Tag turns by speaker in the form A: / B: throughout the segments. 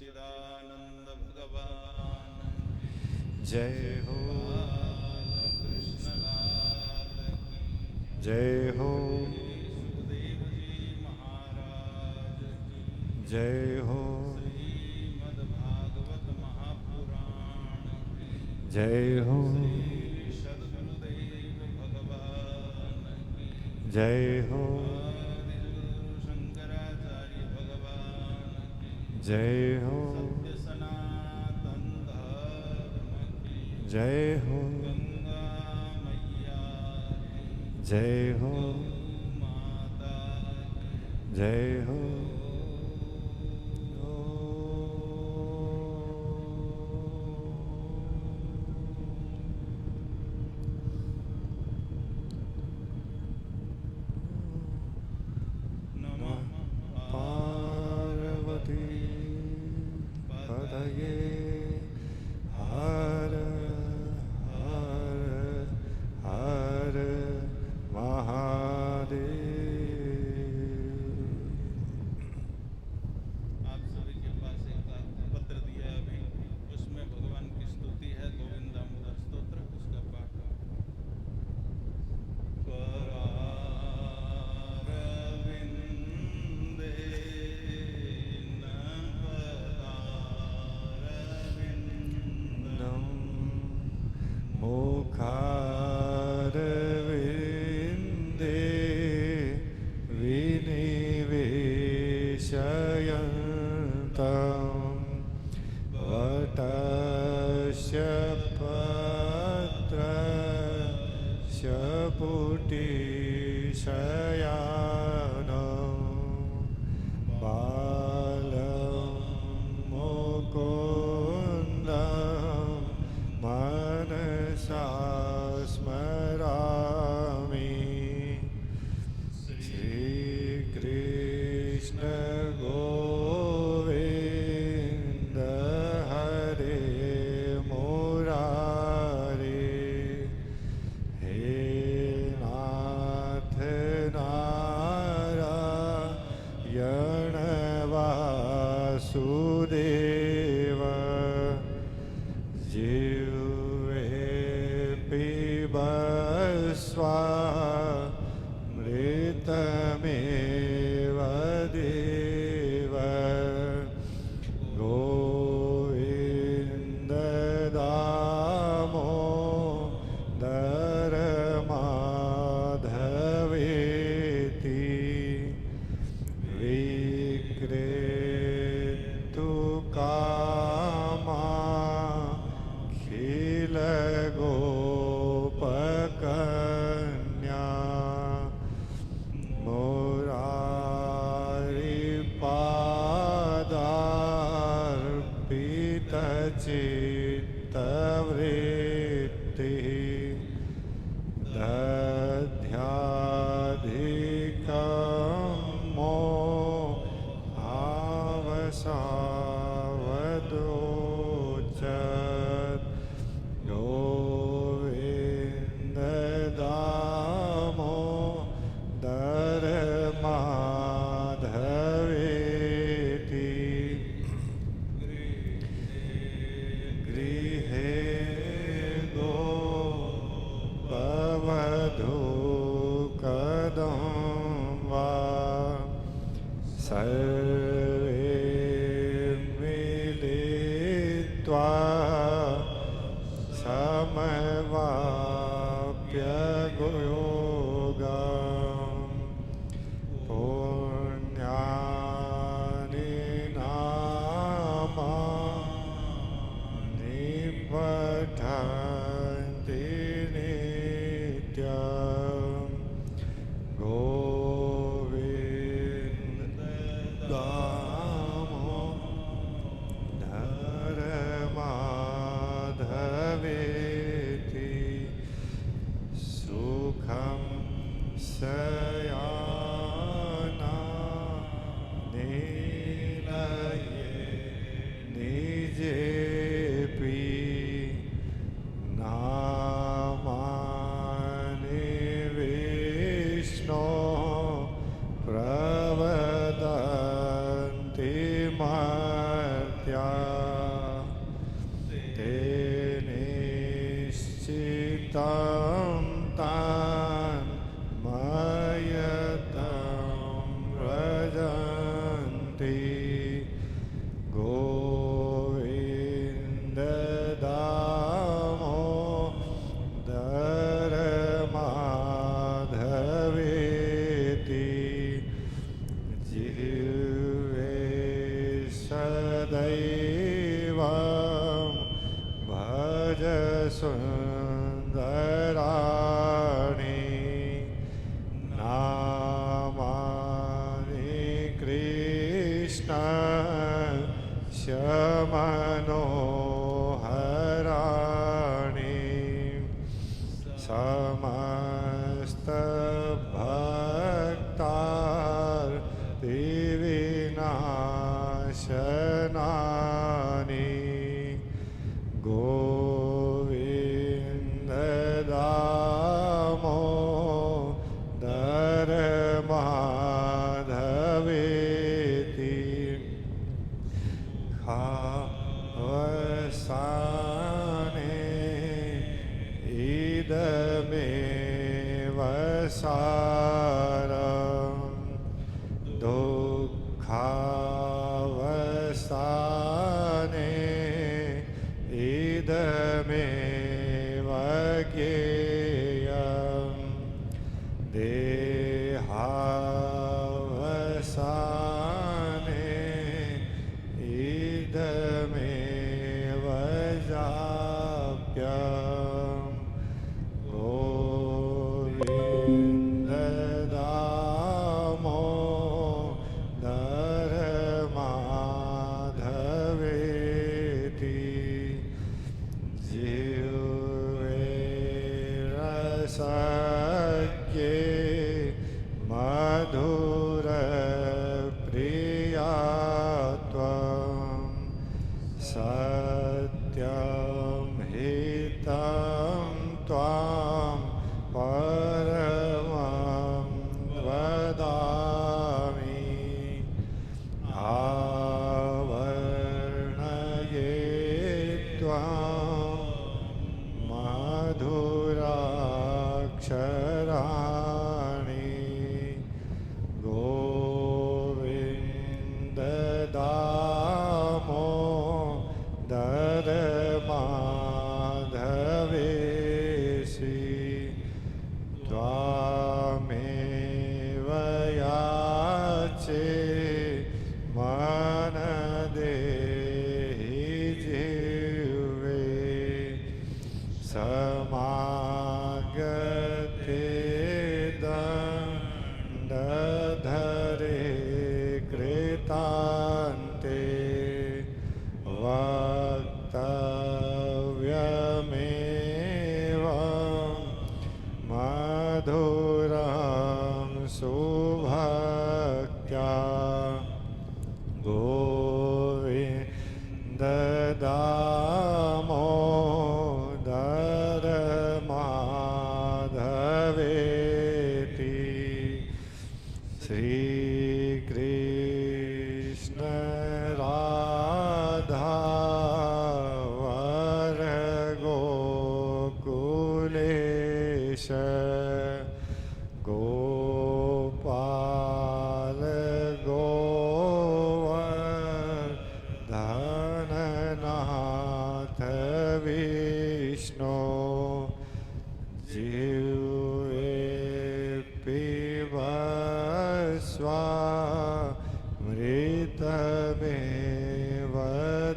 A: सच्चिदानंद भगवान
B: जय हो
A: कृष्ण लाल की
B: जय हो
A: सुखदेव जी महाराज की
B: जय हो
A: श्रीमद्भागवत महापुराण की
B: जय हो
A: श्री सद्गुरुदेव भगवान की
B: जय हो
A: आदि गुरु शंकराचार्य भगवान की
B: जय हो
A: सत्य सनातन धर्म की
B: जय हो
A: गंगा मैया की
B: जय हो
A: गौ माता की
B: जय हो
A: नमः
B: पार्वती पतये हर हर हर महादेव।
A: आप सभी के पास एक पत्र दिया है अभी, उसमें भगवान की स्तुति है, गोविंद दामोदर स्तोत्र, उसका पाठ
B: मुखारविन्दे विनिवेशयन्तं वटस्य पत्रस्य पुटिशयानं बालं मुकुन्दं मनसा स्मरामि। श्रीकृष्ण गोविन्द हरे मुरारे, हे नाथ नारायण वासुदेव, जिह्वे पिबस्वामृतमेव देव, गोविन्द दामोदर माधवेति, विक्रेतु कामाखिल गोपकन्या, मुरारिपादार्पितचित्तवृत्तिः, दध्याधिकं मोहावसावदोचत्, गोविन्द दामोदर माधवेति, गृहे गोपवधूकदम्बा, सर्वे मिलित्वा समवाप्य योगम्, पुण्यानि नामानि पठन्ति नित्यम्, गोविन्द मधुरप्रिया त्वं सत्यं हितं त्वां परमं वदामि आवर्णये त्वां मधुराक्षराणि गोविन्द दामोदर माधवेशि त्वामेव याचे मन देहि जिह्वे समागते दण्डधरे कृतान्ते वक्तव्यमेवं मधुरं सुभक्त्या गोविन्द दामोदर माधवेति श्रीकृष्ण राधा वर गोकुलेश गोपाल गोवर्धननाथ विष्णु जिह्वे पिबस्वामृतमेव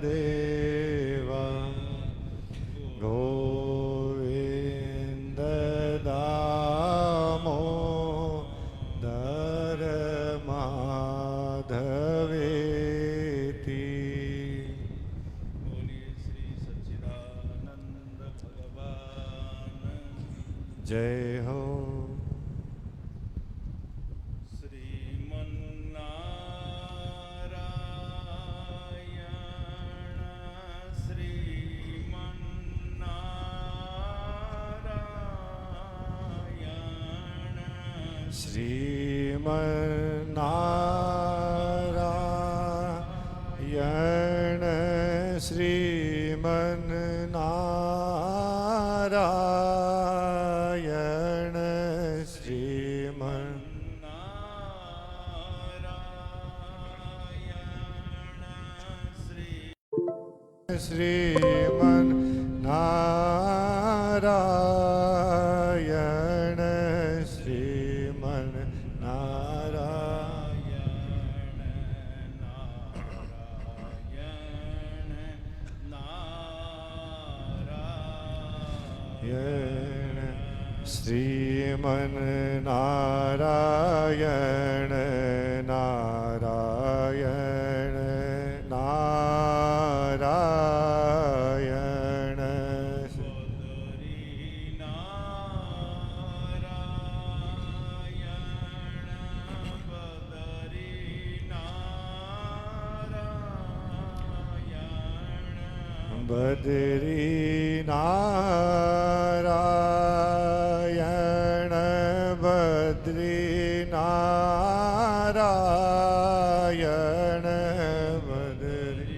B: देवं गोविन्द दामोदर माधवेति
A: बोलिए श्री सच्चिदानंद भगवान
B: जय हो श्रीमन्नारायण श्रीमन्नारायण श्रीमन्नारायण श्रीमन्नारायण नारायण नारायण बद्री नारायण बद्री नारायण बद्री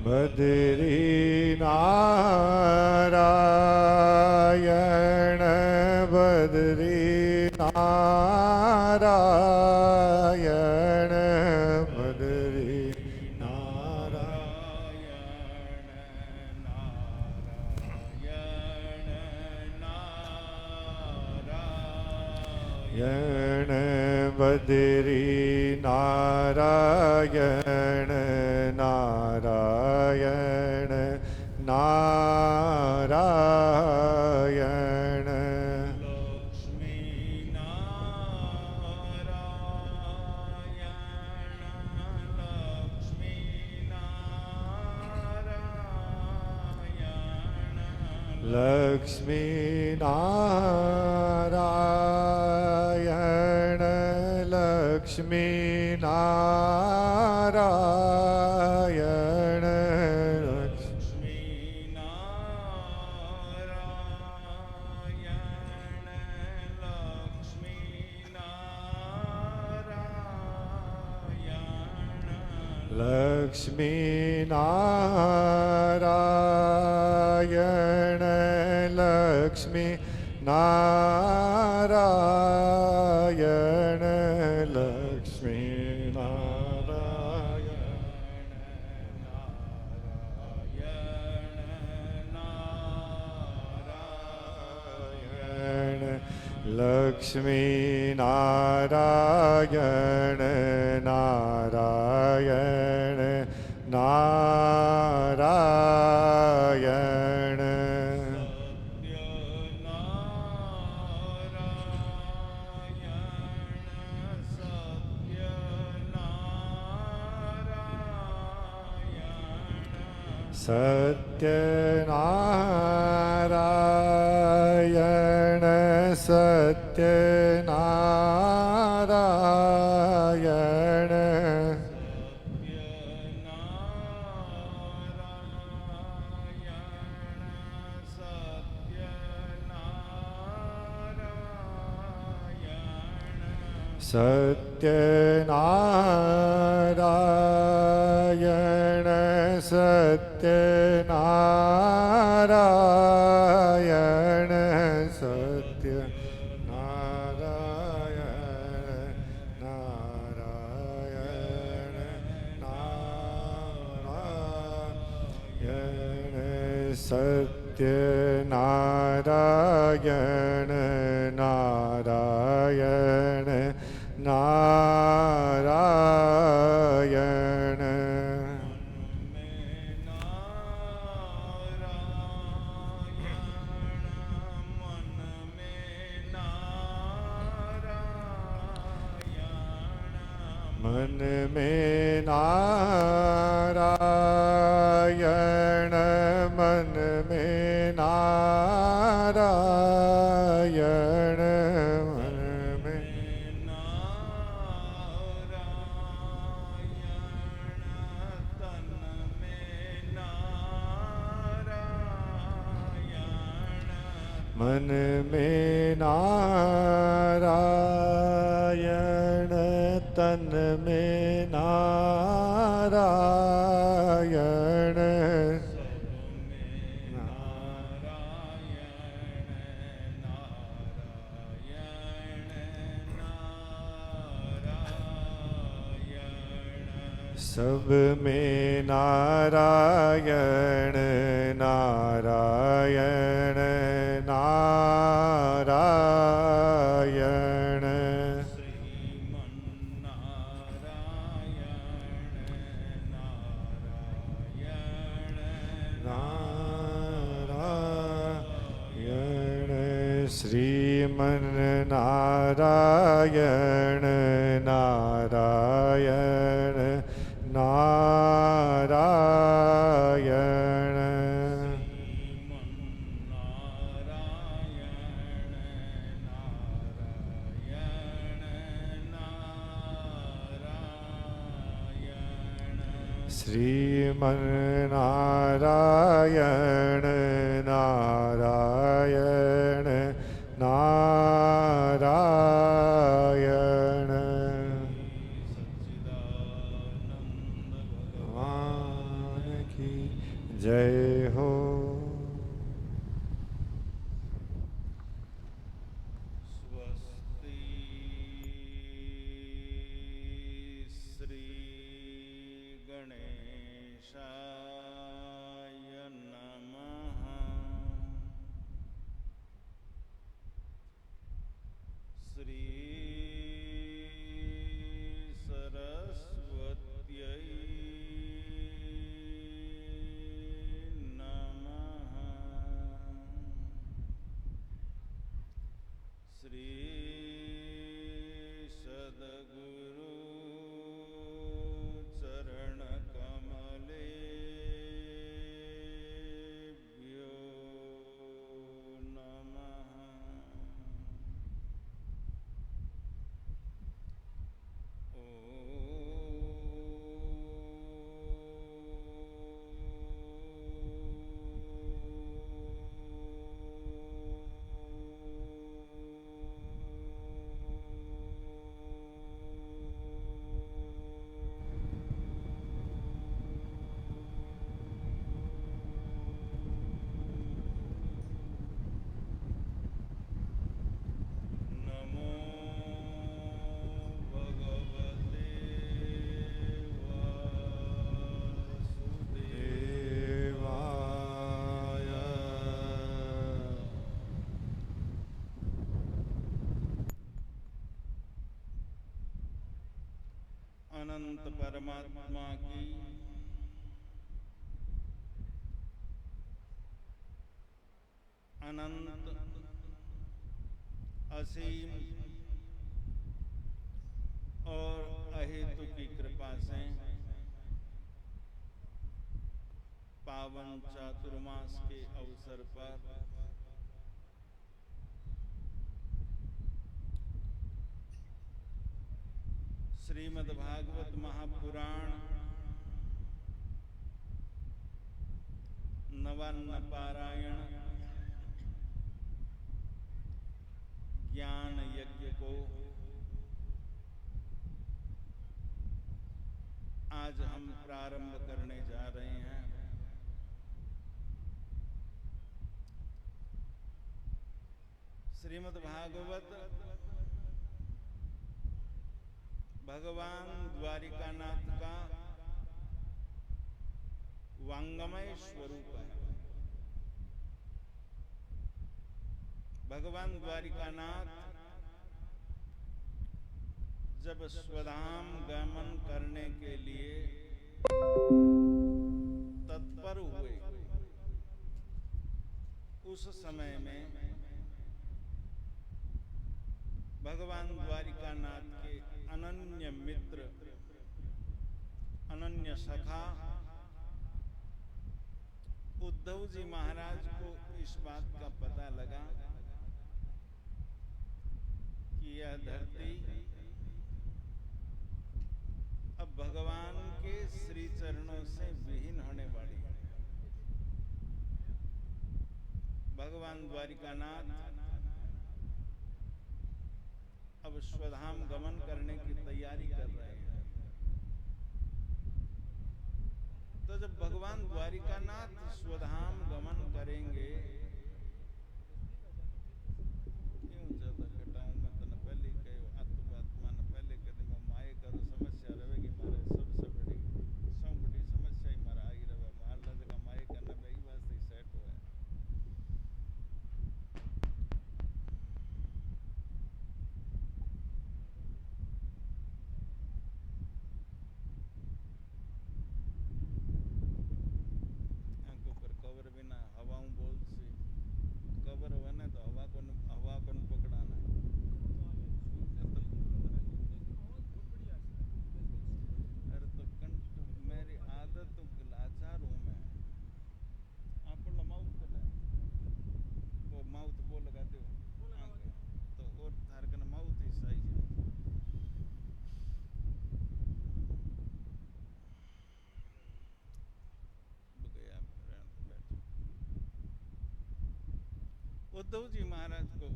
B: बद्री नारायण बद्री नारायण बद्री नारायण बद्री नारायण नारायण नारायण
A: लक्ष्मी नारायण लक्ष्मी
B: લક્ષ્મી નારાયણ લક્ષ્મી નારાયણ લક્ષ્મી નારાયણ લક્ષ્મી નારાયણ લક્ષ્મી નારાયણ લક્ષ્મી નારાયણ નારાયણ નારાયણ સત્યનારાયણ સત્યનારાયણ સત્યનારાયણ સત્યનારાયણ સત્યનારાયણ નારાયણ નારાયણ સત્યનારાયણ નારાયણ નારાયણ मन में नारायण मन में नारायण मन में मन में नारायण तन में नारायण सब में नारायण नारायण नारायण नारायण श्रीमन नारायण नारायण नारायण श्रीमन नारायण नारायण नारायण भगवान की जय हो।
A: सद्गुरु चरण कमले अनंत परमात्मा की अनंत असीम और अहेतु की कृपा से पावन चातुर्मास के अवसर पर श्रीमद् भागवत महापुराण नवान्न पारायण ज्ञान यज्ञ को आज हम प्रारंभ करने जा रहे हैं। श्रीमद् भागवत भगवान द्वारिकानाथ का वांगमय स्वरूप है। भगवान द्वारिकानाथ जब स्वधाम गमन करने के लिए तत्पर हुए, उस समय में भगवान द्वारिकानाथ के अनन्य मित्र, अनन्य सखा उद्धव जी महाराज को इस बात का पता लगा कि यह धरती अब भगवान के श्री चरणों से विहीन होने वाली है। भगवान द्वारिकानाथ अब स्वधाम गमन करने की तैयारी कर रहे हैं। तो जब भगवान द्वारिकानाथ स्वधाम गमन करेंगे, क्यों ज्यादा घटाऊं मैं तो न पहले कहो आत्मात्मा न पहले कदे मैं माए करो समस्या रहेगी मारे सबसे बड़ी समस्या ही मारा आई रहे मार लगा माए करना वही वास्ते ही सेट हुआ है। उद्धव जी महाराज को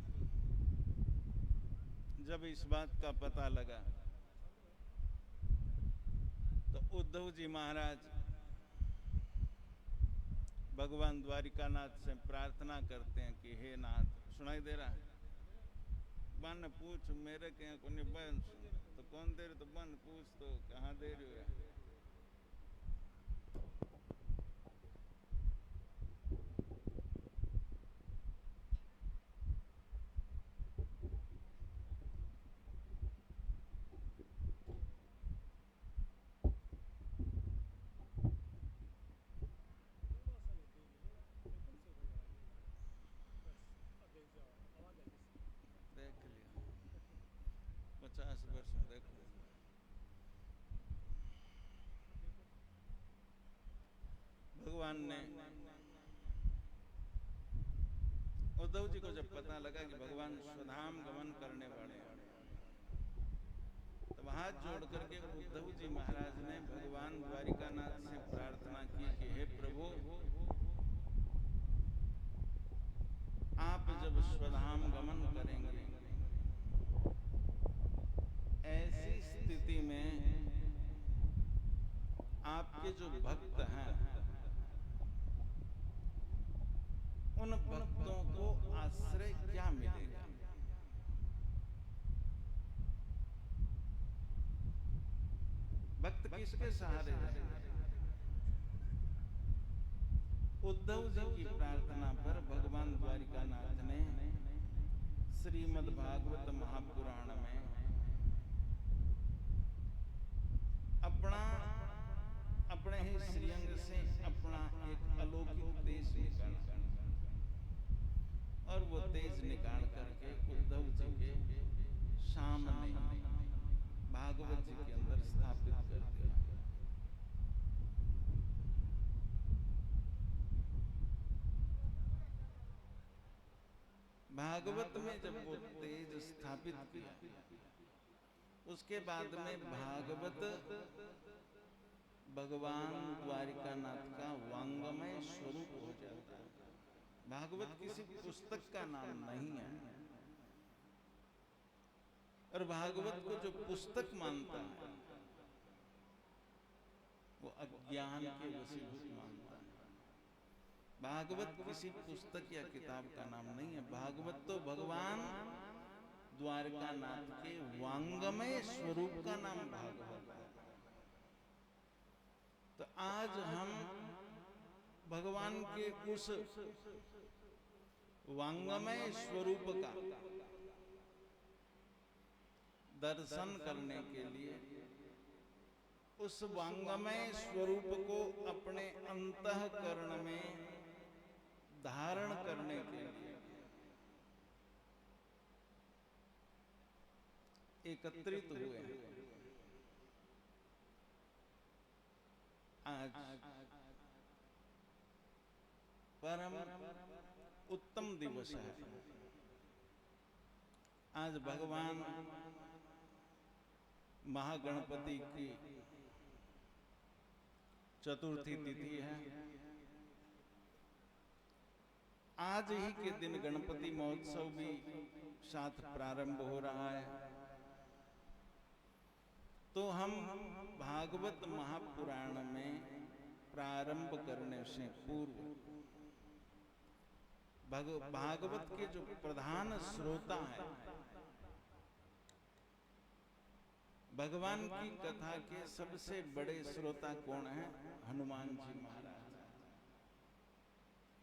A: जब इस बात का पता लगा तो उद्धव जी महाराज भगवान द्वारिकानाथ से प्रार्थना करते हैं कि हे नाथ, सुनाई दे रहा है? बन पूछ मेरे के कोई बन तो कौन दे रहे, तो बन पूछ तो कहाँ दे रहे हो? देख लिया 50 वर्ष में देख लिया। भगवान ने उद्धव जी को जब पता लगा कि भगवान स्वधाम गमन करने वाले हैं, तब हाथ जोड़ करके उद्धव जी महाराज ने भगवान द्वारिकानाथ से प्रार्थना की कि हे प्रभु, आप जब स्वधाम गमन करेंगे, ऐसी स्थिति में आपके जो भक्त हैं, उन भक्तों को आश्रय क्या मिलेगा? भक्त किसके सहारे रहेंगे? उद्धव जी की प्रार्थना पर भगवान द्वारिकानाथ ने श्रीमद् भागवत महापुराण में अपने ही श्रीअंग से अपना एक अलौकिक तेज निकाला और वो तेज निकाल करके उद्धव जी के सामने भागवत जी के अंदर स्थापित कर दिया। भागवत में जब वो तेज स्थापित किया, उसके बाद में भागवत भगवान द्वारिकानाथ का वांगमय स्वरूप हो जाता है। भागवत किसी पुस्तक का नाम नहीं है, और भागवत को जो पुस्तक मानता है वो अज्ञान के वशीभूत मानता है। भागवत किसी पुस्तक या किताब का नाम नहीं है। भागवत तो भगवान द्वारकानाथ के वांगमय स्वरूप का नाम भागवत है। तो आज हम भगवान के उस वांगमय स्वरूप का दर्शन करने के लिए, उस वांगमय स्वरूप को अपने अंतःकरण में धारण करने के लिए एकत्रित हुए हैं। आज परम उत्तम दिवस है। आज भगवान महागणपति की चतुर्थी तिथि है। आज ही के दिन गणपति महोत्सव भी साथ प्रारंभ हो रहा है। तो हम भागवत महापुराण में प्रारंभ करने से पूर्व भागवत के जो प्रधान श्रोता हैं, भगवान की कथा के सबसे बड़े श्रोता कौन है? हनुमान जी महाराज।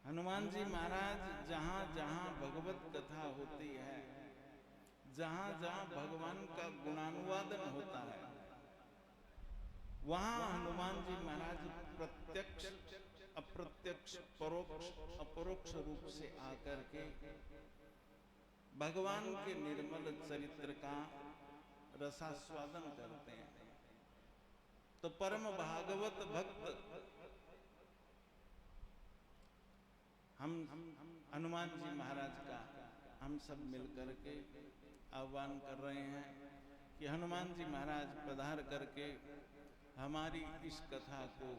A: हनुमान जी महाराज जहां जहां भगवत कथा होती है, जहां जहां भगवान का गुणानुवादन होता है, वहां हनुमान जी महाराज प्रत्यक्ष अप्रत्यक्ष परोक्ष अपरोक्ष रूप से आकर के भगवान के निर्मल चरित्र का रसास्वादन करते हैं। तो परम भागवत भक्त हम हनुमान जी महाराज का हम सब मिलकर के आह्वान कर रहे हैं कि हनुमान जी महाराज पधार करके हमारी इस कथा को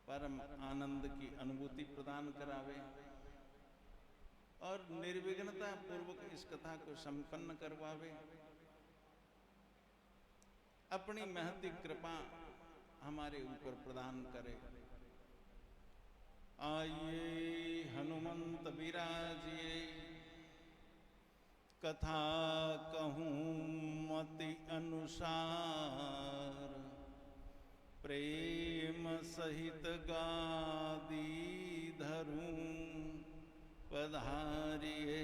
A: परम आनंद की अनुभूति प्रदान करावे और निर्विघ्नता पूर्वक इस कथा को संपन्न करवावे। अपनी महती कृपा हमारे ऊपर प्रदान करे। आइए हनुमंत विराजिए, कथा कहूं मति अनुसार, प्रेम सहित गादी धरूं, पधारिए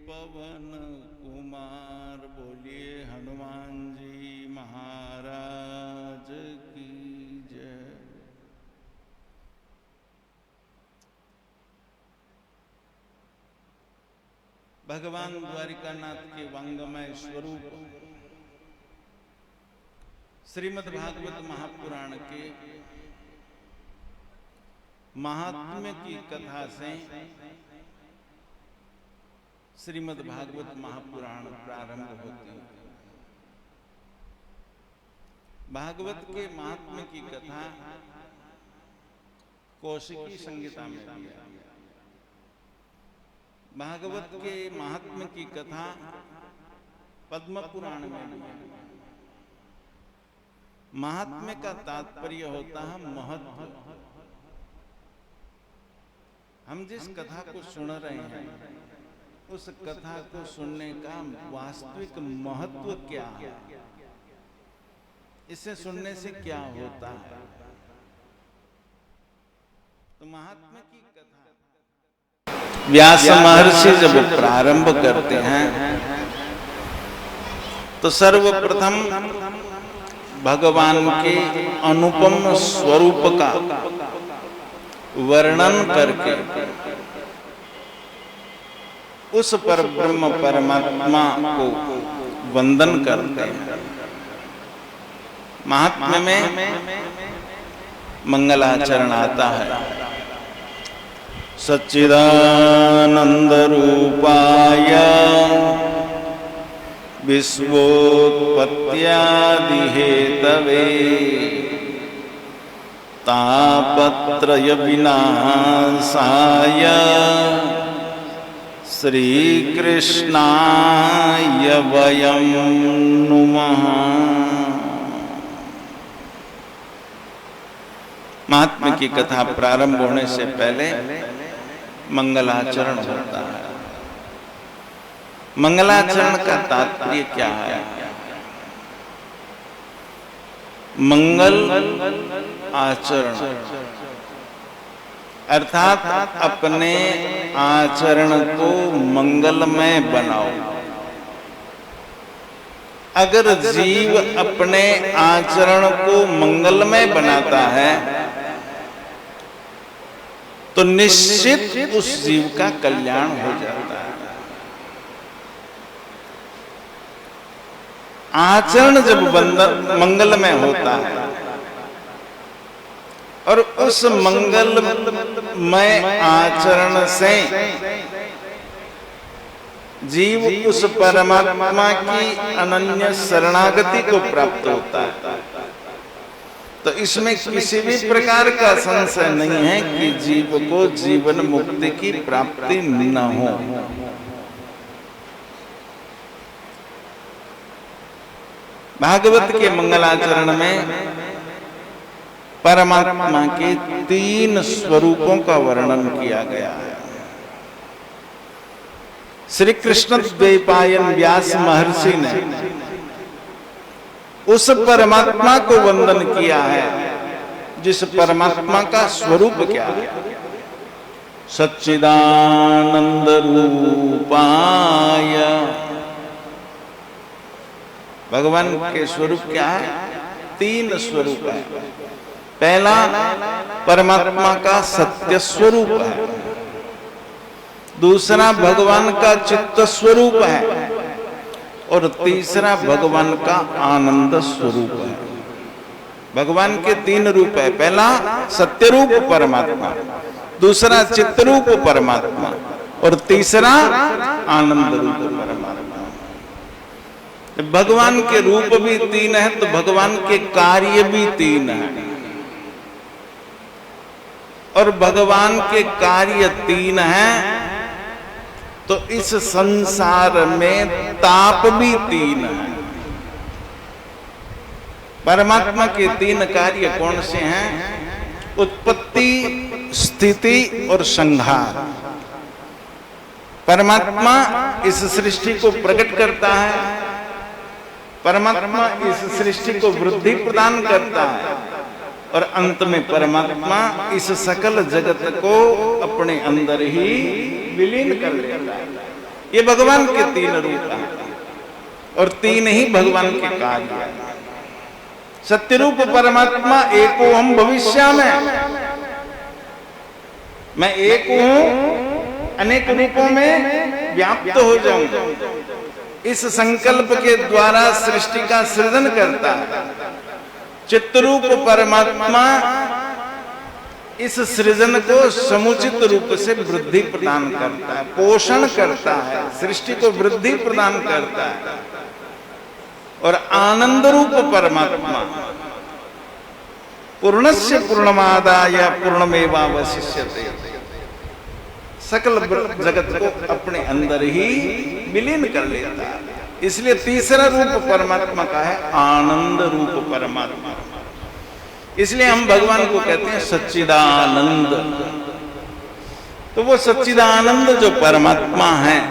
A: पवन कुमार। बोलिए हनुमान जी महाराज की जय। भगवान द्वारिकानाथ के वांगमय स्वरूप श्रीमद् भागवत महापुराण के महात्म्य की कथा से श्रीमद् भागवत महापुराण प्रारंभ होती है। भागवत के महात्म्य की कथा कौशिकी संहिता में दी है। भागवत के महात्म्य की कथा पद्म पुराण में दी है। महात्म्य का तात्पर्य होता है महत्व। हम जिस कथा को सुन रहे हैं, उस कथा को सुनने का वास्तविक महत्व क्या है, इसे सुनने से क्या होता है। तो महात्मा की कथा व्यास महर्षि जब प्रारंभ करते हैं तो सर्वप्रथम भगवान के अनुपम स्वरूप का वर्णन करके उस परब्रह्म परमात्मा को वंदन करते हैं। महात्म्य में मंगलाचरण आता है। सच्चिदानंद रूपाय विश्वोत्पत्त्यादि हेतवे तापत्रय विनाशाय श्री कृष्णाय वयं नुमः। महात्म्य की कथा प्रारंभ होने से पहले मंगलाचरण होता है। मंगलाचरण का तात्पर्य क्या है? मंगल आचरण अर्थात अपने आचरण को मंगलमय बनाओ। अगर जीव अपने आचरण को मंगलमय बनाता है तो निश्चित उस जीव का कल्याण हो जाता है। आचरण जब मंगलमय होता है और उस मंगलमय आचरण से जीव उस परमात्मा की अनन्य शरणागति को प्राप्त होता है, तो इसमें किसी भी प्रकार का संशय नहीं है कि जीव को जीवन मुक्ति की प्राप्ति न हो। भागवत के मंगलाचरण में परमात्मा के 3 स्वरूपों का वर्णन किया गया है। श्री कृष्ण द्वैपायन व्यास महर्षि ने उस परमात्मा को वंदन किया है जिस परमात्मा का स्वरूप क्या है? सच्चिदानंद रूपाय। भगवान के स्वरूप क्या है? 3 स्वरूप है। पहला परमात्मा का सत्य स्वरूप है, दूसरा भगवान का चित्त स्वरूप है और तीसरा भगवान का आनंद स्वरूप है। भगवान के 3 रूप है। पहला सत्य रूप परमात्मा, दूसरा चित्त रूप परमात्मा और तीसरा आनंद रूप परमात्मा। भगवान के रूप भी 3 है तो भगवान के कार्य भी 3 है और भगवान के कार्य 3 हैं तो इस संसार में ताप भी 3 है। परमात्मा के 3 कार्य कौन से हैं? उत्पत्ति, स्थिति और संहार। परमात्मा इस सृष्टि को प्रकट करता है, परमात्मा इस सृष्टि को वृद्धि प्रदान करता है और अंत में परमात्मा इस सकल जगत को अपने अंदर ही विलीन कर लेता है। ये भगवान के 3 रूप हैं और 3 ही भगवान के कार्य हैं। सत्य रूप परमात्मा एको हम भविष्यामि, मैं एक हूं, अनेक रूपों में व्याप्त हो जाऊंगा। इस संकल्प के द्वारा सृष्टि का सृजन करता है। चित्तरूप परमात्मा इस सृजन को समुचित रूप से वृद्धि प्रदान करता है, पोषण करता है, सृष्टि को वृद्धि प्रदान करता है। और आनंद रूप परमात्मा पूर्णस्य पूर्णमादाय पूर्णमेवावशिष्यते, सकल जगत को अपने अंदर ही विलीन कर लेता है। इसलिए तीसरा रूप परमात्मा का है आनंद रूप परमात्मा। इसलिए हम भगवान को कहते हैं सच्चिदानंद। तो वो सच्चिदानंद जो परमात्मा है,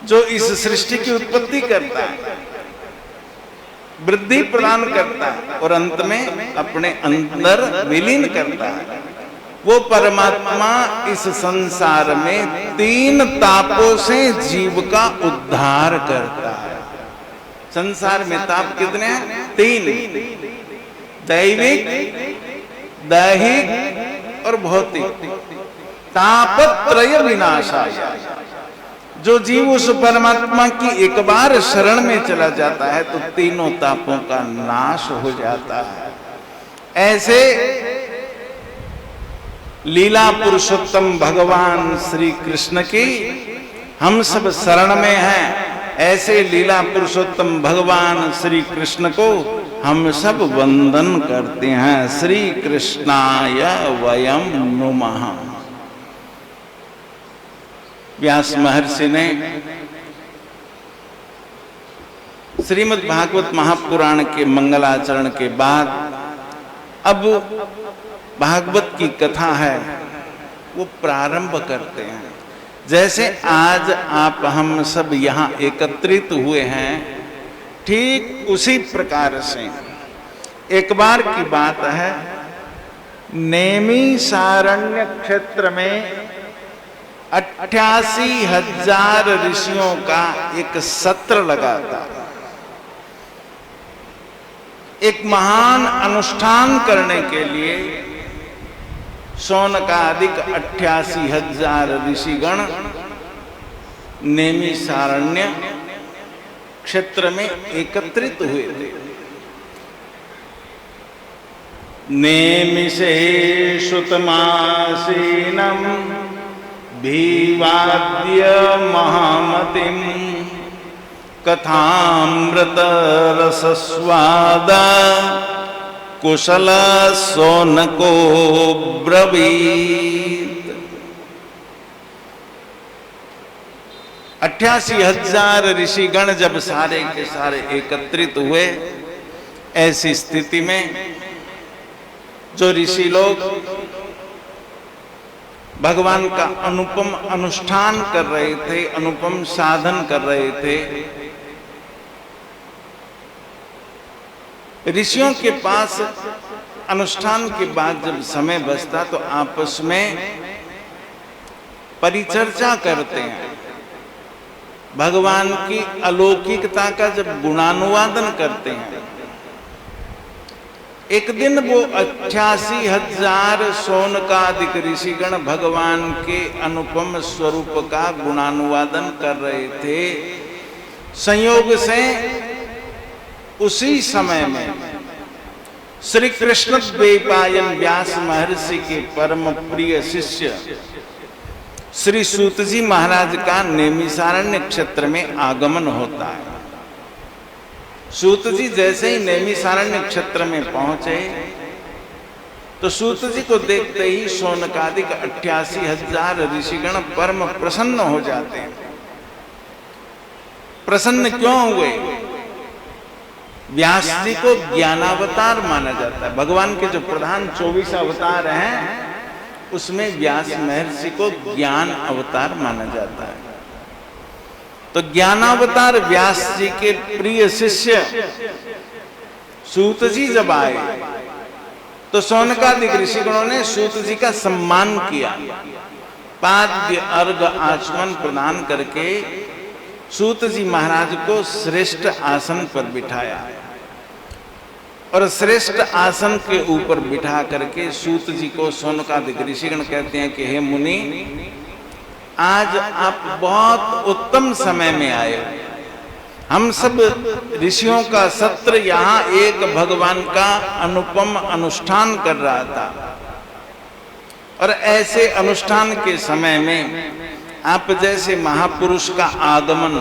A: जो इस सृष्टि की उत्पत्ति करता है, वृद्धि प्रदान करता है और अंत में अपने अंदर विलीन करता है, वो परमात्मा इस संसार में 3 तापों से जीव का उद्धार करता है। संसार में ताप कितने हैं? 3, दैविक, दैहिक और भौतिक। तापत्रय विनाशाय। जो जीव उस परमात्मा की एक बार शरण में चला जाता है तो तीनों तापों का नाश हो जाता है। ऐसे लीला पुरुषोत्तम भगवान श्री कृष्ण की हम सब शरण में हैं। ऐसे लीला पुरुषोत्तम भगवान श्री कृष्ण को हम सब वंदन करते हैं। श्री कृष्णाय वयम नुमः। व्यास महर्षि ने श्रीमद् भागवत महापुराण के मंगलाचरण के बाद अब भागवत की कथा है वो प्रारंभ करते हैं। जैसे आज आप हम सब यहाँ एकत्रित हुए हैं, ठीक उसी प्रकार से एक बार की बात है, नैमिषारण्य क्षेत्र में 88,000 ऋषियों का एक सत्र लगा था। एक महान अनुष्ठान करने के लिए शौनकादिक 88,000 ऋषिगण नैमिषारण्य क्षेत्र में एकत्रित हुए थे। नैमिषे सुतमासीनम भीवाद्य महामतिम कथामृत रसस्वाद कुशल सोनको ब्रवीत। 88,000 ऋषिगण जब सारे के सारे एकत्रित हुए, ऐसी स्थिति में जो ऋषि लोग भगवान का अनुपम अनुष्ठान कर रहे थे, अनुपम साधन कर रहे थे, ऋषियों के पास अनुष्ठान के बाद जब समय बचता तो आपस में परिचर्चा करते हैं। भगवान की अलौकिकता का जब गुणानुवादन करते हैं। एक दिन वो 88,000 शौनकादिक ऋषिगण भगवान के अनुपम स्वरूप का गुणानुवादन कर रहे थे। संयोग से उसी समय में श्री कृष्ण द्वैपायन व्यास महर्षि के परम प्रिय शिष्य श्री सूत जी महाराज का नैमिषारण्य क्षेत्र में आगमन होता है। सूत जी जैसे ही नैमिषारण्य क्षेत्र में पहुंचे तो सूत जी को देखते ही शौनकादिक 88,000 ऋषिगण परम प्रसन्न हो जाते हैं। प्रसन्न क्यों हुए? व्यास जी को ज्ञानावतार माना जाता है। भगवान के जो प्रधान 24 अवतार हैं उसमें व्यास महर्षि को ज्ञान अवतार माना जाता है। तो ज्ञानावतार व्यास जी के प्रिय शिष्य सूत जी जब आए तो शौनकादिक ऋषिगणों ने सूत जी का सम्मान किया। पाद्य अर्घ आचमन प्रदान करके सूत जी महाराज को श्रेष्ठ आसन पर बिठाया और श्रेष्ठ आसन के ऊपर बिठा करके सूत जी को शौनकादिक ऋषिगण कहते हैं कि हे मुनि, आज आप बहुत उत्तम समय में आए। हम सब ऋषियों का सत्र यहाँ एक भगवान का अनुपम अनुष्ठान कर रहा था और ऐसे अनुष्ठान के समय में आप जैसे महापुरुष का आगमन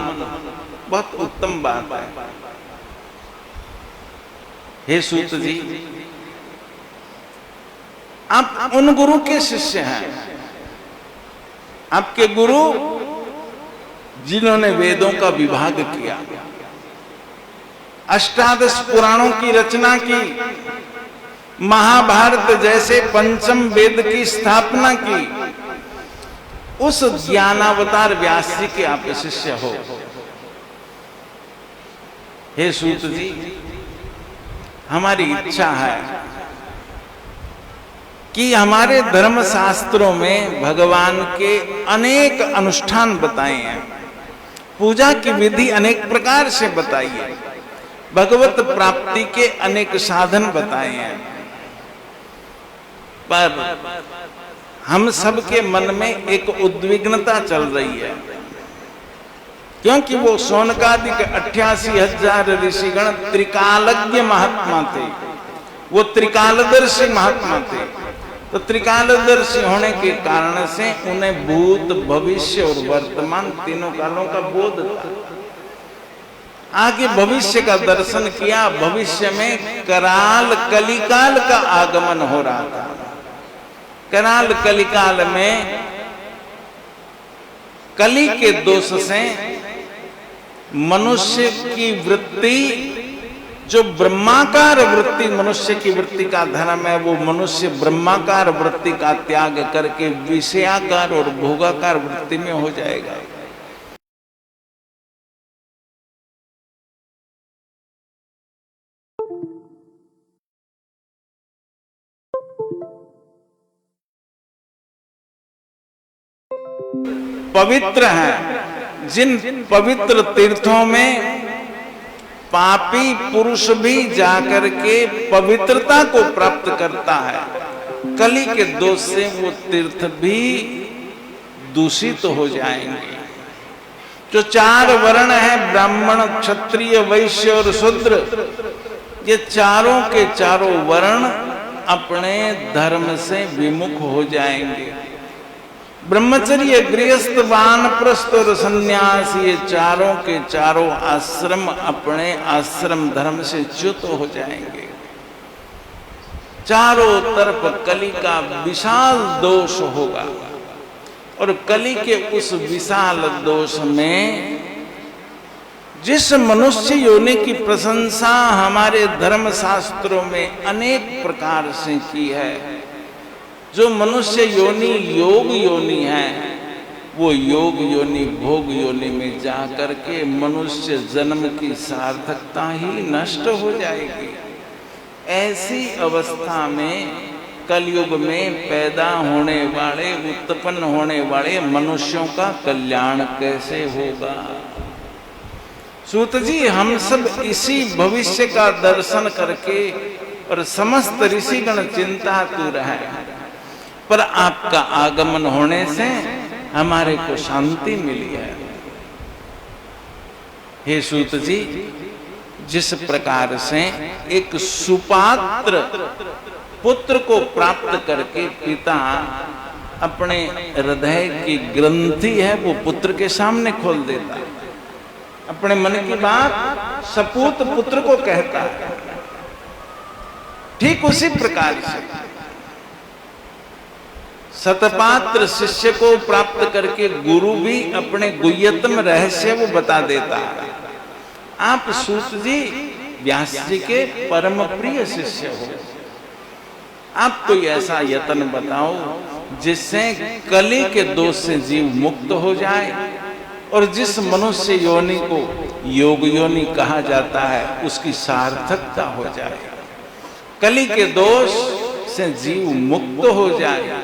A: बहुत उत्तम बात है। हे सूत जी, आप उन गुरु के शिष्य हैं, आपके गुरु जिन्होंने वेदों का विभाग किया, अष्टादश पुराणों की रचना की, महाभारत जैसे पंचम वेद की स्थापना की, उस ज्ञानावतार व्यास जी के आप शिष्य हो। हे सूत जी, हमारी इच्छा है कि हमारे धर्म शास्त्रों में भगवान के अनेक अनुष्ठान बताए हैं, पूजा की विधि अनेक प्रकार से बताई है, भगवत प्राप्ति के अनेक साधन बताए हैं, पर हम सबके मन में एक उद्विग्नता चल रही है, क्योंकि वो शौनकादिक 88,000 ऋषिगण त्रिकालज्ञ महात्मा थे, वो त्रिकालदर्शी महात्मा थे। तो त्रिकालदर्शी होने के कारण से उन्हें भूत, भविष्य और वर्तमान तीनों कालों का बोध था। आगे भविष्य का दर्शन किया। भविष्य में कराल कलिकाल का आगमन हो रहा था। कराल कलिकाल में कली के दोष से मनुष्य की वृत्ति, जो ब्रह्माकार वृत्ति मनुष्य की वृत्ति का धर्म है, वो मनुष्य ब्रह्माकार वृत्ति का त्याग करके विषयाकार और भोगाकार वृत्ति में हो जाएगा। पवित्र हैं, जिन पवित्र तीर्थों में पापी पुरुष भी जाकर के पवित्रता को प्राप्त करता है, कली के दोष से वो तीर्थ भी दूषित हो जाएंगे। जो 4 वर्ण है, ब्राह्मण, क्षत्रिय, वैश्य और शूद्र, ये चारों के चारों वर्ण अपने धर्म से विमुख हो जाएंगे। ब्रह्मचर्य, गृहस्थ, वानप्रस्थ और सन्यास, ये चारों के चारों आश्रम अपने आश्रम धर्म से च्युत हो जाएंगे। चारों तरफ कली का विशाल दोष होगा, और कली के उस विशाल दोष में जिस मनुष्य योनि की प्रशंसा हमारे धर्म शास्त्रों में अनेक प्रकार से की है, जो मनुष्य योनि योग योनि है, वो योग योनि भोग योनि में जाकर के मनुष्य जन्म की सार्थकता ही नष्ट हो जाएगी। ऐसी अवस्था में कलयुग में पैदा होने वाले, उत्पन्न होने वाले मनुष्यों का कल्याण कैसे होगा? सूत जी, हम सब इसी भविष्य का दर्शन करके और समस्त ऋषिगण चिंतातुर हैं, पर आपका आगमन होने से हमारे को शांति मिली है। हे सूत जी, जिस प्रकार से एक सुपात्र पुत्र को प्राप्त करके पिता अपने हृदय की ग्रंथि है वो पुत्र के सामने खोल देता है, अपने मन की बात सपूत पुत्र को कहता है, ठीक उसी प्रकार से सतपात्र शिष्य को प्राप्त करके गुरु भी अपने गुह्यतम रहस्य वो बता देता है। आप सूत जी व्यास जी के परम प्रिय शिष्य हो, आप कोई ऐसा यत्न बताओ जिससे कली के दोष से जीव मुक्त हो जाए, और जिस मनुष्य योनि को योग योनि कहा जाता है उसकी सार्थकता हो जाए, कली के दोष से जीव मुक्त हो जाए।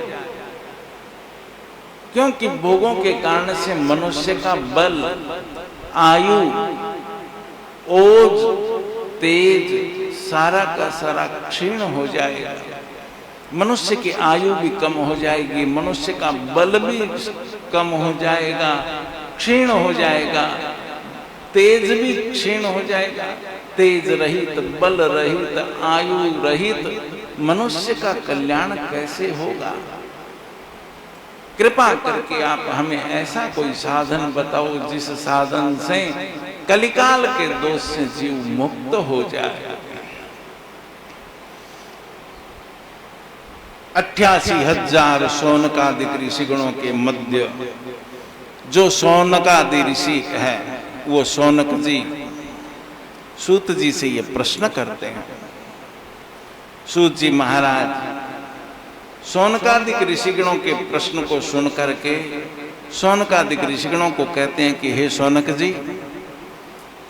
A: क्योंकि भोगों के कारण से मनुष्य का बल, आयु, ओज, तेज सारा का सारा क्षीण हो जाएगा। मनुष्य की आयु भी कम हो जाएगी, मनुष्य का बल भी कम हो जाएगा, क्षीण हो जाएगा, तेज भी क्षीण हो जाएगा। तेज रहित, बल रहित, आयु रहित मनुष्य का कल्याण कैसे होगा? कृपा करके आप हमें ऐसा कोई साधन बताओ जिस साधन से कलिकाल के दोष से जीव मुक्त हो जाए। 88,000 शौनकादिक ऋषिगणों के मध्य जो शौनकादि ऋषि है, वो शौनक जी सूत जी से ये प्रश्न करते हैं। सूत जी महाराज शौनकादिक ऋषिगणों के प्रश्न को सुन करके शौनकादिक ऋषिगणों को कहते हैं कि हे शौनक जी,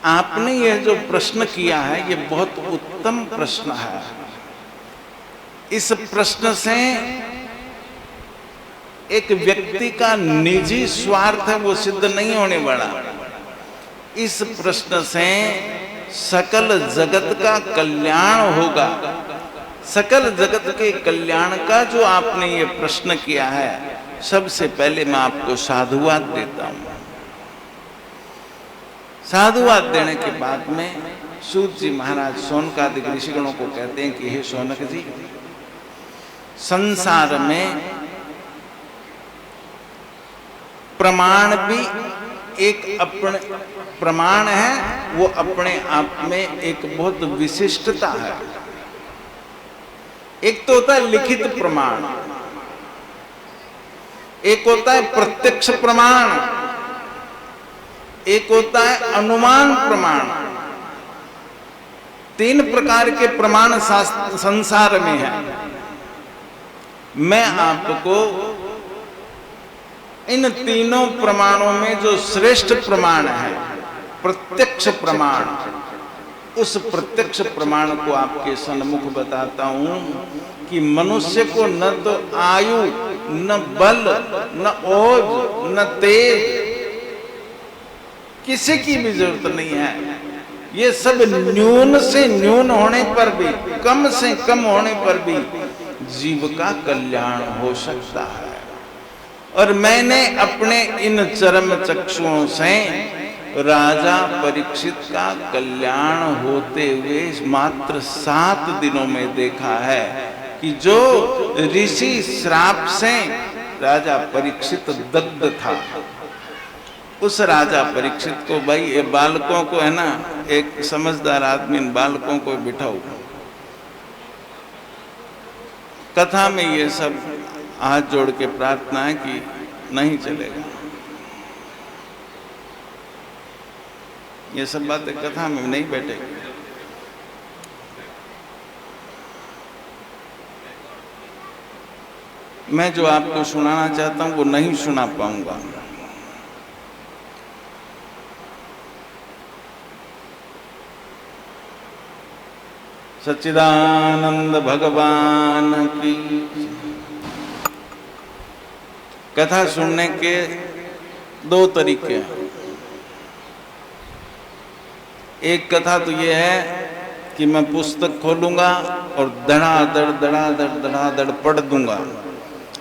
A: आपने यह जो प्रश्न किया है ये बहुत उत्तम प्रश्न है। इस प्रश्न से एक व्यक्ति का निजी स्वार्थ है वो सिद्ध नहीं होने वाला। इस प्रश्न से सकल जगत का कल्याण होगा। सकल जगत के कल्याण का जो आपने ये प्रश्न किया है, सबसे पहले मैं आपको साधुवाद देता हूं। साधुवाद देने के बाद में सूत जी महाराज शौनकादिक ऋषिगणों को कहते हैं कि हे शौनक जी, संसार में प्रमाण भी एक अपने प्रमाण है, वो अपने आप में एक बहुत विशिष्टता है। एक तो होता है लिखित प्रमाण, एक होता है प्रत्यक्ष प्रमाण, एक होता है अनुमान प्रमाण। तीन प्रकार के प्रमाण संसार में है। मैं आपको इन तीनों प्रमाणों में जो श्रेष्ठ प्रमाण है, प्रत्यक्ष प्रमाण, उस प्रत्यक्ष प्रमाण को आपके सन्मुख बताता हूं कि मनुष्य को न तो आयु, न बल, न ओज, न तेज, किसी की भी जरूरत नहीं है। ये सब न्यून से न्यून होने पर भी, कम से कम होने पर भी जीव का कल्याण हो सकता है। और मैंने अपने इन चरम चक्षुओं से राजा परीक्षित का कल्याण होते हुए मात्र 7 दिनों में देखा है कि जो ऋषि श्राप से राजा परीक्षित दग्ध था, उस राजा परीक्षित को, भाई ये बालकों को है ना, एक समझदार आदमी इन बालकों को बिठाओ। कथा में ये सब हाथ जोड़ के प्रार्थना है कि नहीं चलेगा, ये सब बातें कथा में नहीं बैठेगी। मैं जो आपको सुनाना चाहता हूं वो नहीं सुना पाऊंगा। सच्चिदानंद भगवान की। कथा सुनने के 2 तरीके हैं। एक कथा तो ये है कि मैं पुस्तक खोलूंगा और धड़ाधड़ पढ़ दूंगा।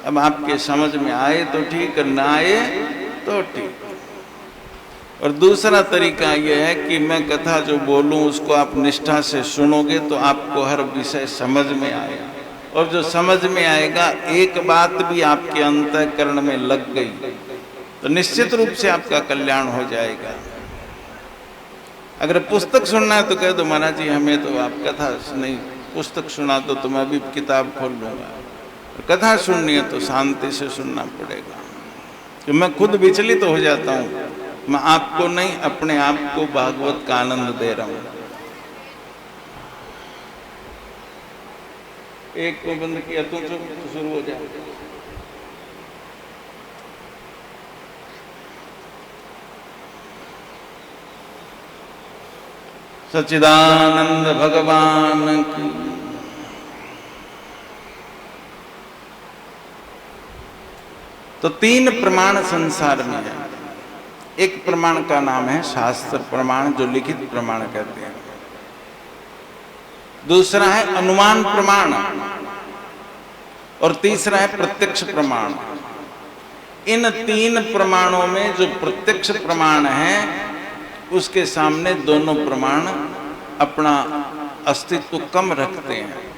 A: अब आपके समझ में आए तो ठीक, ना आए तो ठीक। और दूसरा तरीका यह है कि मैं कथा जो बोलूं उसको आप निष्ठा से सुनोगे तो आपको हर विषय समझ में आएगा, और जो समझ में आएगा, एक बात भी आपके अंतःकरण में लग गई तो निश्चित रूप से आपका कल्याण हो जाएगा। अगर पुस्तक सुनना है तो कह दो महाराज जी हमें तो आप कथा नहीं, पुस्तक सुना दो तो मैं भी किताब खोल लूंगा। कथा सुननी है तो शांति से सुनना पड़ेगा, कि मैं खुद विचलित हो जाता हूँ। मैं आपको नहीं, अपने आप को भागवत का आनंद दे रहा हूं। एक को बंद किया तो शुरू हो जाए। सच्चिदानंद भगवान की। तो 3 प्रमाण संसार में है। एक प्रमाण का नाम है शास्त्र प्रमाण, जो लिखित प्रमाण कहते हैं। दूसरा है अनुमान प्रमाण, और तीसरा है प्रत्यक्ष प्रमाण। इन 3 प्रमाणों में जो प्रत्यक्ष प्रमाण है, उसके सामने दोनों प्रमाण अपना अस्तित्व कम रखते हैं।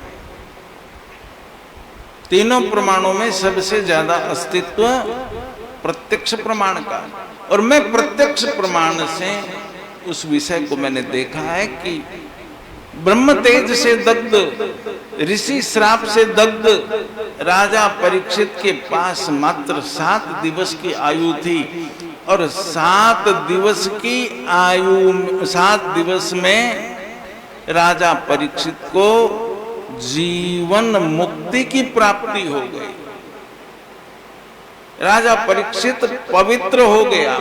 A: तीनों प्रमाणों में सबसे ज्यादा अस्तित्व प्रत्यक्ष प्रमाण का। और मैं प्रत्यक्ष प्रमाण से उस विषय को मैंने देखा है कि ब्रह्म तेज से दग्ध, ऋषि श्राप से दग्ध राजा परीक्षित के पास मात्र 7 दिवस की आयु थी, और 7 दिवस की आयु, 7 दिवस में राजा परीक्षित को जीवन मुक्ति की प्राप्ति हो गई। राजा परीक्षित पवित्र हो गया,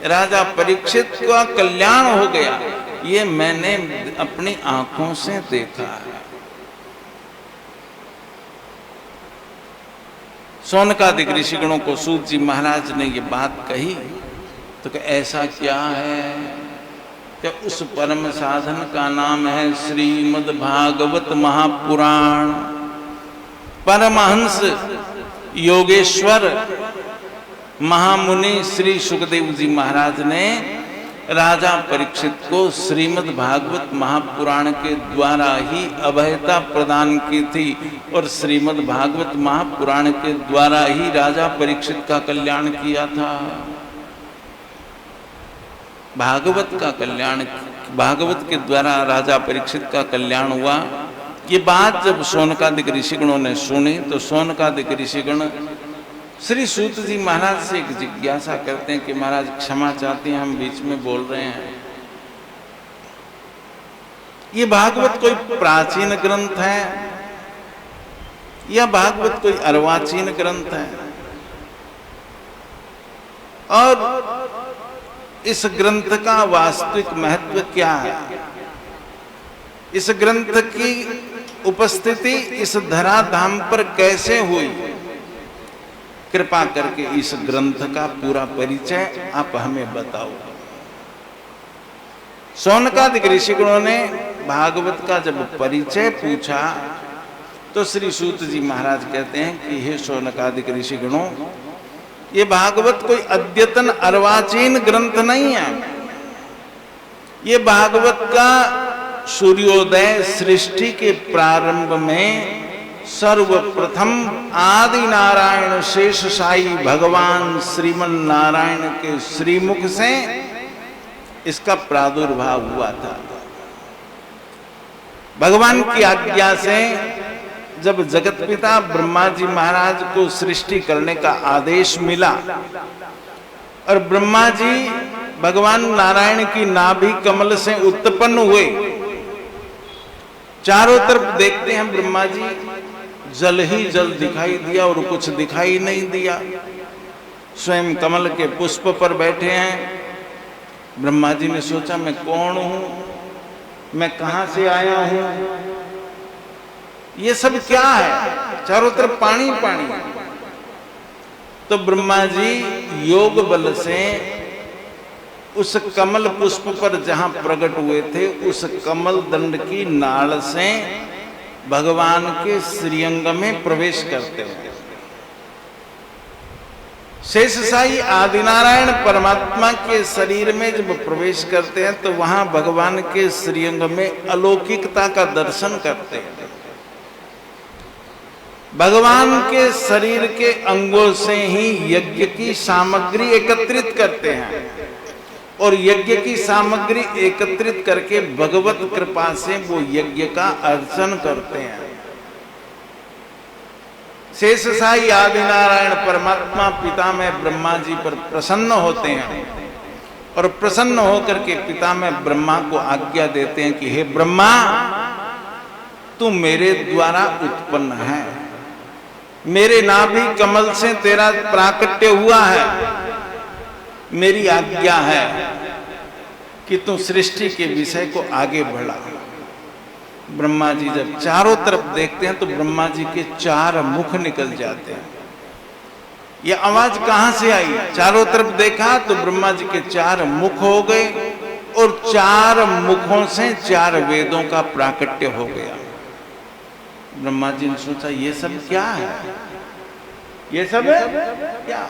A: राजा परीक्षित का कल्याण हो गया। ये मैंने अपनी आंखों से देखा है। शौनकादिक ऋषिगणों को सूत जी महाराज ने ये बात कही तो कि ऐसा क्या है कि उस परम साधन का नाम है श्रीमद् भागवत महापुराण। परमहंस योगेश्वर महामुनि श्री सुखदेव जी महाराज ने राजा परीक्षित को श्रीमद् भागवत महापुराण के द्वारा ही अभयता प्रदान की थी और श्रीमद् भागवत महापुराण के द्वारा ही राजा परीक्षित का कल्याण किया था। भागवत का कल्याण, भागवत के द्वारा राजा परीक्षित का कल्याण हुआ। ये बात जब शौनकादिक ऋषिगणों ने सुनी तो शौनकादिक ऋषिगण श्री सूत जी महाराज से एक जिज्ञासा करते हैं कि महाराज क्षमा चाहते हैं, हम बीच में बोल रहे हैं। ये भागवत कोई प्राचीन ग्रंथ है या भागवत कोई अर्वाचीन ग्रंथ है? और इस ग्रंथ का वास्तविक महत्व क्या है? इस ग्रंथ की उपस्थिति इस धराधाम पर कैसे हुई? कृपा करके इस ग्रंथ का पूरा परिचय आप हमें बताओ। शौनकादिक ऋषिगणों ने भागवत का जब परिचय पूछा तो श्री सूत जी महाराज कहते हैं कि हे शौनकादिक ऋषिगणों, ये भागवत कोई अद्यतन अर्वाचीन ग्रंथ नहीं है। ये भागवत का सूर्योदय सृष्टि के प्रारंभ में सर्वप्रथम आदि नारायण शेष साई भगवान श्रीमन नारायण के श्रीमुख से इसका प्रादुर्भाव हुआ था। भगवान की आज्ञा से जब जगत पिता ब्रह्मा जी महाराज को सृष्टि करने का आदेश मिला और ब्रह्मा जी भगवान नारायण की नाभि कमल से उत्पन्न हुए, चारों तरफ देखते हैं ब्रह्मा जी, जल ही जल दिखाई दिया और कुछ दिखाई नहीं दिया। स्वयं कमल के पुष्प पर बैठे हैं। ब्रह्मा जी ने सोचा मैं कौन हूं, मैं कहां से आया हूं, ये सब क्या है? चारों तरफ पानी पानी। तो ब्रह्मा जी योग बल से उस कमल पुष्प पर जहां प्रकट हुए थे उस कमल दंड की नाल से भगवान के श्रीअंग में प्रवेश करते हैं। शेष साई आदिनारायण परमात्मा के शरीर में जब प्रवेश करते हैं तो वहां भगवान के श्रीअंग में अलौकिकता का दर्शन करते हैं। भगवान के शरीर के अंगों से ही यज्ञ की सामग्री एकत्रित करते हैं और यज्ञ की सामग्री एकत्रित करके भगवत कृपा से वो यज्ञ का अर्चन करते हैं। शेष साई आदिनारायण परमात्मा पिता में ब्रह्मा जी पर प्रसन्न होते हैं और प्रसन्न होकर के पिता में ब्रह्मा को आज्ञा देते हैं कि हे ब्रह्मा, तू मेरे द्वारा उत्पन्न है, मेरे नाभि कमल से तेरा प्राकट्य हुआ है, मेरी आज्ञा है कि तू सृष्टि के विषय को आगे बढ़ा। ब्रह्मा जी जब चारों तरफ देखते हैं तो ब्रह्मा जी के 4 मुख निकल जाते हैं। ये आवाज कहां से आई? चारों तरफ देखा तो ब्रह्मा जी के 4 मुख हो गए और 4 मुखों से 4 वेदों का प्राकट्य हो गया। ब्रह्मा जी ने सोचा ये सब क्या है, ये सब क्या?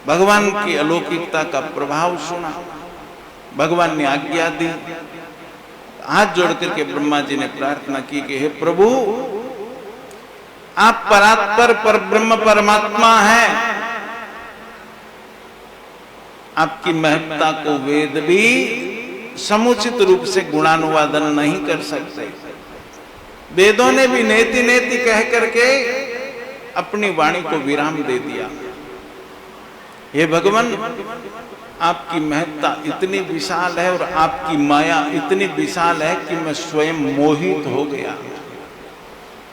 A: भगवान की अलौकिकता का प्रभाव सुना, भगवान ने आज्ञा दी। हाथ जोड़ करके ब्रह्मा जी ने प्रार्थना की कि हे प्रभु, आप परात्पर पर ब्रह्म परमात्मा हैं, आपकी महत्ता को वेद भी समुचित रूप से गुणानुवादन नहीं कर सकते। वेदों ने भी नेति नेति कह करके अपनी वाणी को विराम दे दिया। हे भगवान, आपकी महत्ता इतनी विशाल है और आपकी माया इतनी विशाल है कि मैं स्वयं मोहित हो गया।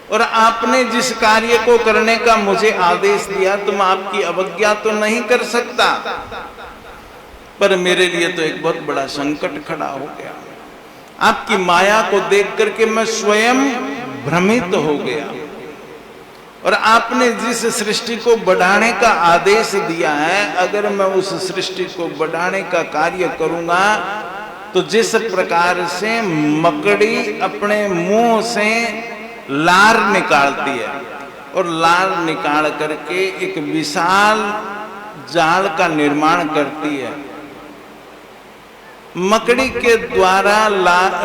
A: और आपने जिस कार्य को करने का मुझे आदेश दिया तो मैं आपकी अवज्ञा तो नहीं कर सकता, पर मेरे लिए तो एक बहुत बड़ा संकट खड़ा हो गया। आपकी माया को देख करके मैं स्वयं भ्रमित हो गया। और आपने जिस सृष्टि को बढ़ाने का आदेश दिया है, अगर मैं उस सृष्टि को बढ़ाने का कार्य करूंगा तो जिस प्रकार से मकड़ी अपने मुंह से लार निकालती है और लार निकाल करके एक विशाल जाल का निर्माण करती है, मकड़ी के द्वारा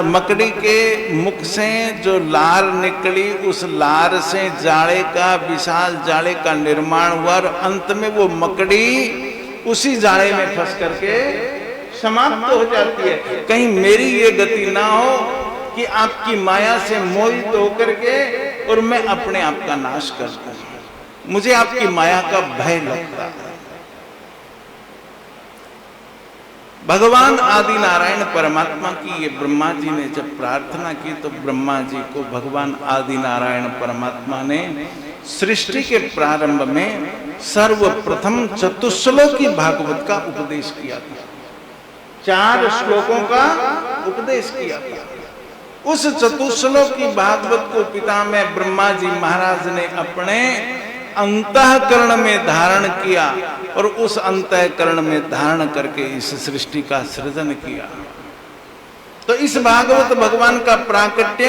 A: मकड़ी के मुख से जो लार निकली, उस लार से जाले का, विशाल जाले का निर्माण हुआ और अंत में वो मकड़ी उसी जाले में फंस करके समाप्त हो जाती है। कहीं मेरी ये गति ना हो कि आपकी माया से मोहित होकर के और मैं अपने आप का नाश करता हूं। मुझे आपकी माया का भय लगता है। भगवान आदि नारायण परमात्मा की ये ब्रह्मा जी ने जब प्रार्थना की तो ब्रह्मा जी को भगवान आदि नारायण परमात्मा ने सृष्टि के प्रारंभ में सर्वप्रथम चतुश्लोकी भागवत का उपदेश किया था। 4 श्लोकों का उपदेश किया था। उस चतुश्लोकी भागवत को पितामह ब्रह्मा जी महाराज ने अपने अंतःकरण में धारण किया और उस अंतःकरण में धारण करके इस सृष्टि का सृजन किया। तो इस भागवत भगवान का प्राकट्य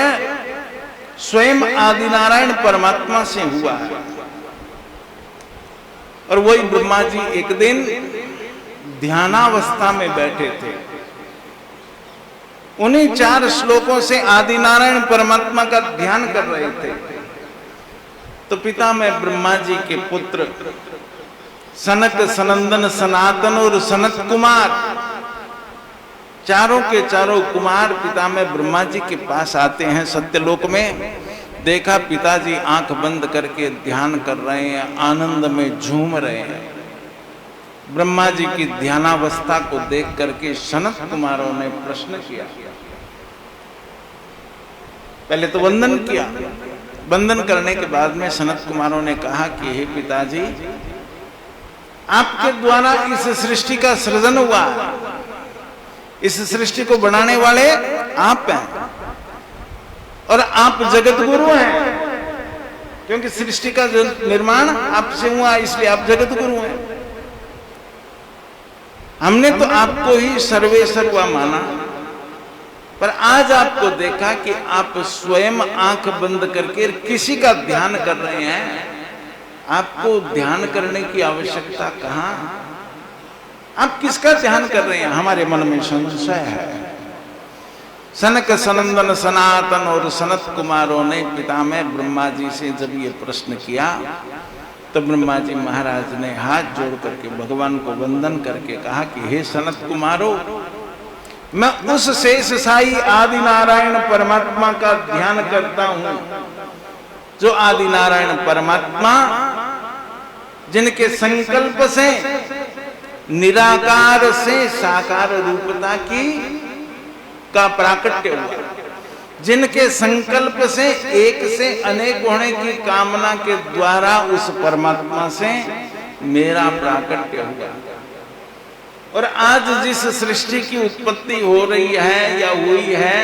A: स्वयं आदि नारायण परमात्मा से हुआ है। और वही ब्रह्मा जी एक दिन ध्यानावस्था में बैठे थे। उन्हीं 4 श्लोकों से आदि नारायण परमात्मा का ध्यान कर रहे थे। तो पितामह ब्रह्मा जी के पुत्र सनक, सनंदन, सनातन और सनत कुमार, चारों के चारों कुमार पितामह ब्रह्मा जी के पास आते हैं सत्यलोक में। देखा पिताजी आंख बंद करके ध्यान कर रहे हैं, आनंद में झूम रहे हैं। ब्रह्मा जी की ध्यानावस्था को देख करके सनत कुमारों ने प्रश्न किया। पहले तो वंदन किया। वंदन करने के बाद में सनत कुमारों ने कहा कि हे पिताजी, आपके द्वारा इस सृष्टि का सृजन हुआ है। इस सृष्टि को बनाने वाले आप हैं और आप जगत गुरु हैं, क्योंकि सृष्टि का निर्माण आपसे हुआ, इसलिए आप जगत गुरु हैं। हमने तो आपको ही सर्वे सर्वा माना, पर आज आपको देखा कि आप स्वयं आंख बंद करके किसी का ध्यान कर रहे हैं। आपको ध्यान करने की आवश्यकता कहां? आप किसका ध्यान कर रहे हैं? हमारे मन में संशय है। सनक, सनंदन, सनातन और सनत कुमारों ने पितामह ब्रह्मा जी से जब ये प्रश्न किया तो ब्रह्मा जी महाराज ने हाथ जोड़ करके भगवान को वंदन करके कहा कि हे सनत कुमारो, मैं उस शेष साई आदि नारायण परमात्मा का ध्यान करता हूं जो आदि नारायण परमात्मा जिनके संकल्प से निराकार से साकार रूपता का प्राकट्य हुआ, जिनके संकल्प से एक से अनेक होने की कामना के द्वारा उस परमात्मा से मेरा प्राकट्य हुआ। और आज जिस सृष्टि की उत्पत्ति हो रही है या हुई है,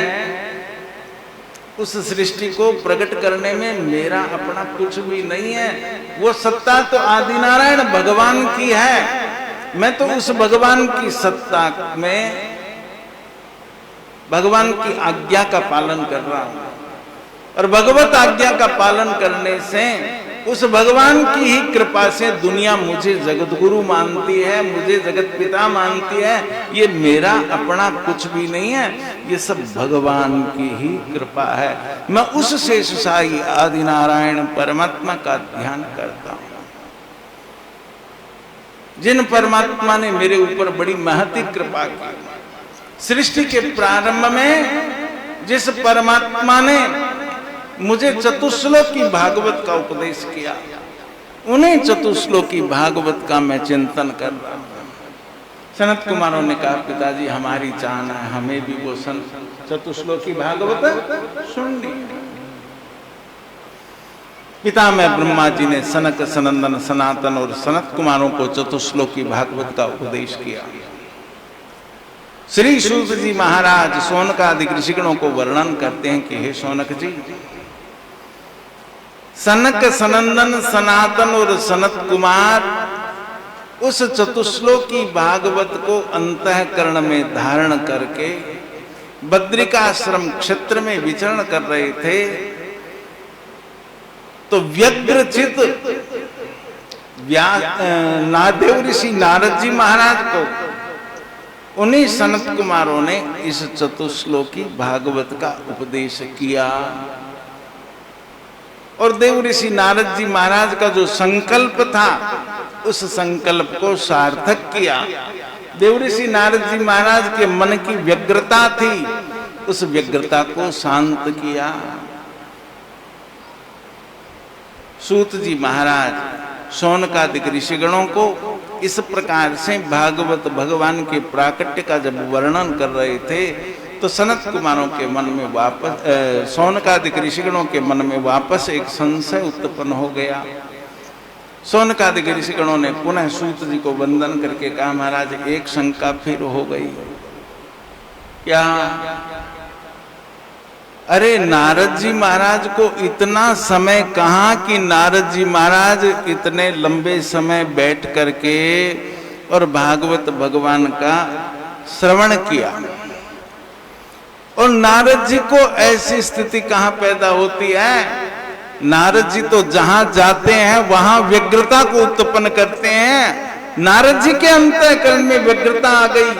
A: उस सृष्टि को प्रकट करने में मेरा अपना कुछ भी नहीं है। वो सत्ता तो आदि नारायण भगवान की है। मैं तो उस भगवान की सत्ता में भगवान की आज्ञा का पालन कर रहा हूं, और भगवत आज्ञा का पालन करने से उस भगवान की ही कृपा से दुनिया मुझे जगत गुरु मानती है, मुझे जगत पिता मानती है। ये मेरा अपना कुछ भी नहीं है, ये सब भगवान की ही कृपा है। मैं उस शेष साई आदि नारायण परमात्मा का ध्यान करता हूं, जिन परमात्मा ने मेरे ऊपर बड़ी महती कृपा की। सृष्टि के प्रारंभ में जिस परमात्मा ने मुझे चतुश्लोकी भागवत का उपदेश किया, उन्हें चतुश्लोकी भागवत का मैं चिंतन कर रहा हूं। सनत कुमारों ने कहा पिताजी, हमारी चाहना है हमें भी वो चतुश्लोकी भागवत सुननी। पितामह ब्रह्मा जी ने सनक, सनंदन, सनातन और सनत कुमारों को चतुश्लोकी भागवत का उपदेश किया। श्री सूत जी महाराज शौनक आदि ऋषिगणों को वर्णन करते हैं कि हे शौनक जी, सनक सनंदन सनातन और सनत कुमार उस चतुश्लोकी भागवत को अंतःकरण में धारण करके बद्रिकाश्रम क्षेत्र में विचरण कर रहे थे, तो व्यग्रचित नादेव ऋषि नारद जी महाराज को उन्हीं सनत कुमारों ने इस चतुश्लोकी भागवत का उपदेश किया। और देव ऋषि नारद जी महाराज का जो संकल्प था उस संकल्प को सार्थक किया। देव ऋषि नारद जी महाराज के मन की व्यग्रता थी, उस व्यग्रता को शांत किया। सूत जी महाराज शौनकादिक ऋषिगणों को इस प्रकार से भागवत भगवान के प्राकट्य का जब वर्णन कर रहे थे, तो सनत कुमारों के मन में वापस शौनकादिक ऋषिगणों के मन में वापस एक संशय उत्पन्न हो गया। शौनकादिक ऋषिगणों ने पुनः सूत जी को वंदन करके कहा, महाराज एक शंका फिर हो गई। क्या? अरे नारद जी महाराज को इतना समय कहाँ कि नारद जी महाराज इतने लंबे समय बैठ करके और भागवत भगवान का श्रवण किया, और नारद जी को ऐसी स्थिति कहाँ पैदा होती है? नारद जी तो जहां जाते हैं वहां व्यग्रता को उत्पन्न करते हैं। नारद जी के अंतःकरण में व्यग्रता आ गई।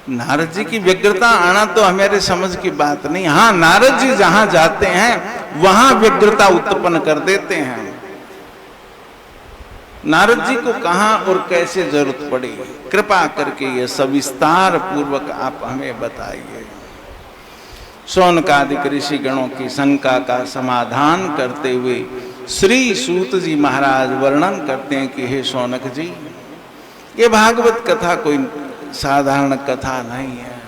A: नारद जी की व्यग्रता आना तो हमारे समझ की बात नहीं। हाँ, नारद जी जहां जाते हैं वहां व्यग्रता उत्पन्न कर देते हैं। नारद जी को कहां और कैसे जरूरत पड़ी, कृपा करके ये सविस्तार पूर्वक आप हमें बताइए। शौनकादिक ऋषि गणों की शंका का समाधान करते हुए श्री सूत जी महाराज वर्णन करते हैं कि हे शौनक जी, ये भागवत कथा कोई साधारण कथा नहीं है।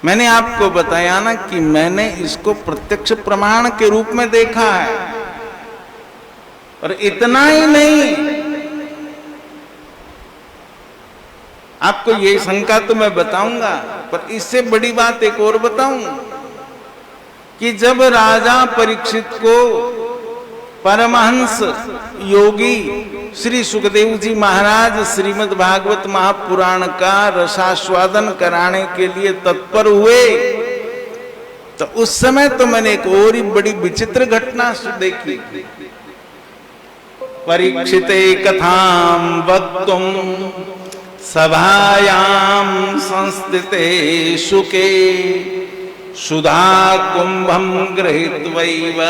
A: मैंने आपको बताया ना कि मैंने इसको प्रत्यक्ष प्रमाण के रूप में देखा है, और इतना ही नहीं, आपको ये शंका तो मैं बताऊंगा, पर इससे बड़ी बात एक और बताऊं कि जब राजा परीक्षित को परमहंस योगी श्री सुखदेव जी महाराज श्रीमद् भागवत महापुराण का रसास्वादन कराने के लिए तत्पर हुए, तो उस समय तो मैंने एक और ही बड़ी विचित्र घटना देखी। परीक्षिते कथाम वक्तुम सभायां संस्थिते शुके सुधा कुंभं गृहीत्वैव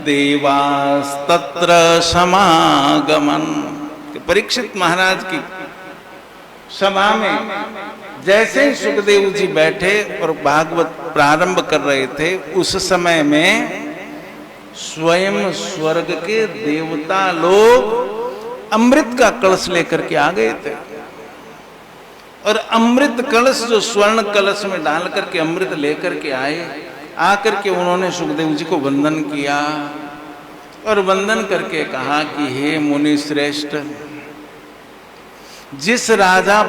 A: देवास्तत्र समागमन। परीक्षित महाराज की सभा में जैसे ही सुखदेव जी बैठे और भागवत प्रारंभ कर रहे थे, उस समय में स्वयं स्वर्ग के देवता लोग अमृत का कलश लेकर के आ गए थे, और अमृत कलश जो स्वर्ण कलश में डाल करके अमृत लेकर के आए, आकर के उन्होंने सुखदेव जी को वंदन किया, और वंदन करके कहा कि हे मुनि श्रेष्ठ, जिस राजा